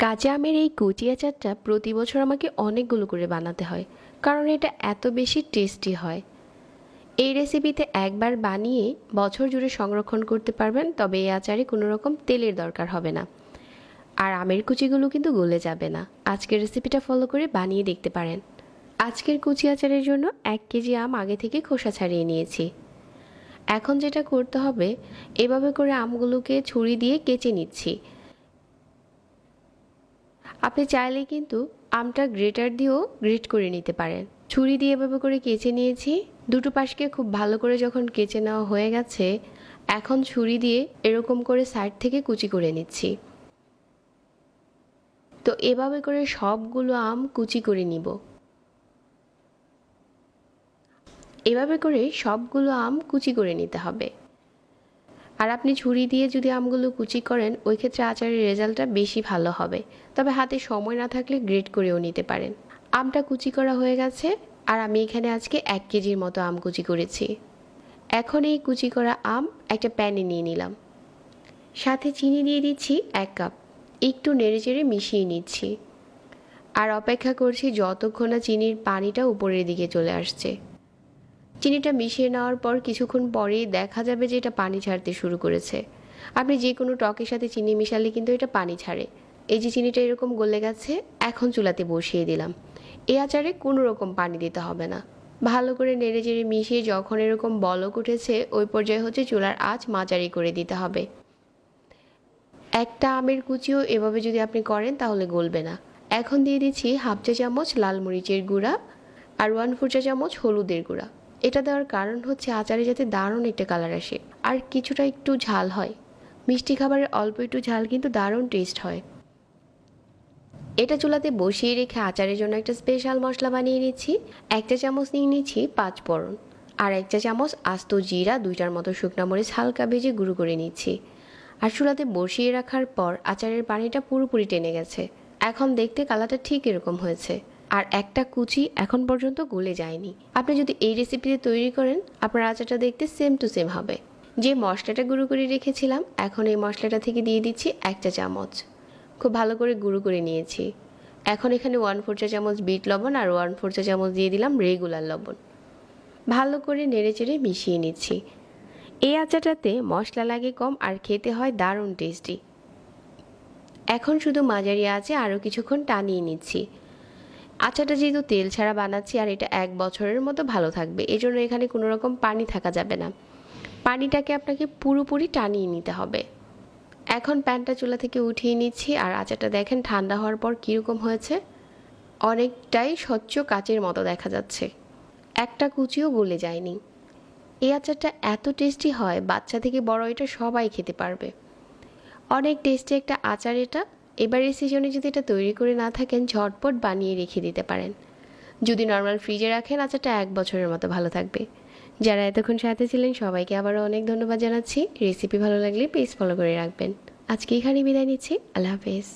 কাঁচা আমের এই কুচি আচারটা প্রতি বছর আমাকে অনেকগুলো করে বানাতে হয়, কারণ এটা এত বেশি টেস্টি হয়। এই রেসিপিতে একবার বানিয়ে বছর জুড়ে সংরক্ষণ করতে পারবেন, তবে এই আচারে কোনো রকম তেলের দরকার হবে না। আর আমের কুচিগুলো কিন্তু গলে যাবে না। আজকের রেসিপিটা ফলো করে বানিয়ে দেখতে পারেন। আজকের কুচি আচারের জন্য 1 কেজি আম আগে থেকে খোসা ছাড়িয়ে নিয়েছি। এখন যেটা করতে হবে, এভাবে করে আমগুলোকে ছুরি দিয়ে কেচে নিচ্ছি। আপনি চাইলে কিন্তু আমটা গ্রেটার দিয়েও গ্রেট করে নিতে পারেন। ছুরি দিয়ে এভাবে করে কেচে নিয়েছি। দুটো পাশকে খুব ভালো করে যখন কেচে নেওয়া হয়ে গেছে, এখন ছুরি দিয়ে এরকম করে সাইড থেকে কুচি করে নিচ্ছি। তো এভাবে করে সবগুলো আম কুচি করে নিব। এভাবে করে সবগুলো আম কুচি করে নিতে হবে। আর আপনি ছুরি দিয়ে যদি আমগুলো কুচি করেন, ওই ক্ষেত্রে আচারের রেজাল্টটা বেশি ভালো হবে। তবে হাতে সময় না থাকলে গ্রেট করেও নিতে পারেন। আমটা কুচি করা হয়ে গেছে, আর আমি এখানে আজকে 1 কেজির মতো আম কুচি করেছি। এখন এই কুচি করা আম একটা প্যানে নিয়ে নিলাম। সাথে চিনি দিয়ে দিচ্ছি 1 কাপ। একটু নেড়েচেড়ে মিশিয়ে নিচ্ছি। আর অপেক্ষা করছি যতক্ষণ না চিনির পানিটা উপরের দিকে চলে আসছে। চিনিটা মিশিয়ে নেওয়ার পর কিছুক্ষণ পরেই দেখা যাবে যে এটা পানি ছাড়তে শুরু করেছে। আপনি যে কোনো টকের সাথে চিনি মিশালে কিন্তু এটা পানি ছাড়ে। এই যে চিনিটা এরকম গলে গেছে, এখন চুলাতে বসিয়ে দিলাম। এই আচারে কোনো রকম পানি দিতে হবে না। ভালো করে নেড়েচেড়ে মিশিয়ে যখন এরকম বলক উঠেছে, ওই পর্যায়ে হচ্ছে চুলার আঁচ মাঝারি করে দিতে হবে। একটা আমের কুচিও এভাবে যদি আপনি করেন তাহলে গলবে না। এখন দিয়ে দিচ্ছি 1/2 চা চামচ লাল মরিচের গুঁড়া আর 1/4 চা চামচ হলুদের গুঁড়া। এটা দেওয়ার কারণ হচ্ছে আচারে যাতে দারুণ একটা কালার আসে, আর কিছুটা একটু ঝাল হয়। মিষ্টি খাবারের অল্প একটু ঝাল কিন্তু দারুণ টেস্ট হয়। এটা চুলাতে বসিয়ে রেখে আচারের জন্য একটা স্পেশাল মশলা বানিয়ে নিচ্ছি। 1 চা চামচ নিয়ে নিচ্ছি 5 ফোড়ন, আর 1 চা চামচ আস্ত জিরা, 2টার মতো শুকনা মরিচ হালকা ভেজে গুঁড়ো করে নিচ্ছি। আর চুলাতে বসিয়ে রাখার পর আচারের পানিটা পুরোপুরি টেনে গেছে। এখন দেখতে কালারটা ঠিক এরকম হয়েছে, আর একটা কুচি এখন পর্যন্ত গলে যায়নি। আপনি যদি এই রেসিপিতে তৈরি করেন, আপনার আচারটা দেখতে সেম টু সেম হবে। যে মশলাটা গুঁড়ো করে রেখেছিলাম, এখন এই মশলাটা থেকে দিয়ে দিচ্ছি 1 চা চামচ। খুব ভালো করে গুঁড়ো করে নিয়েছি। এখন এখানে 1/4 চা চামচ বিট লবণ আর 1/4 চা চামচ দিয়ে দিলাম রেগুলার লবণ। ভালো করে নেড়েচেড়ে মিশিয়ে নিচ্ছি। এই আচারটাতে মশলা লাগে কম আর খেতে হয় দারুণ টেস্টি। এখন শুধু মাঝারি আঁচে আরও কিছুক্ষণ টানিয়ে নিচ্ছি। আচারটা যেহেতু তেল ছাড়া বানাচ্ছি আর এটা 1 বছরের মতো ভালো থাকবে, এজন্য এখানে কোনো রকম পানি থাকা যাবে না। পানিটাকে আপনাকে পুরোপুরি টানিয়ে নিতে হবে। এখন প্যানটা চুলা থেকে উঠিয়ে নিচ্ছি, আর আচারটা দেখেন ঠান্ডা হওয়ার পর কীরকম হয়েছে। অনেকটাই স্বচ্ছ কাচের মতো দেখা যাচ্ছে, একটা কুচিও গলে যায়নি। এই আচারটা এত টেস্টি হয়, বাচ্চা থেকে বড় এটা সবাই খেতে পারবে। অনেক টেস্টি একটা আচার এটা। এবারের সিজনে যদি এটা তৈরি করে না থাকেন, ঝটপট বানিয়ে রেখে দিতে পারেন। যদি নর্মাল ফ্রিজে রাখেন, আচারটা 1 বছরের মতো ভালো থাকবে। যারা এতক্ষণ সাথে ছিলেন সবাইকে আবারও অনেক ধন্যবাদ জানাচ্ছি। রেসিপি ভালো লাগলে প্লিজ ফলো করে রাখবেন। আজকে এখানেই বিদায় নিচ্ছি। আল্লাহ হাফেজ।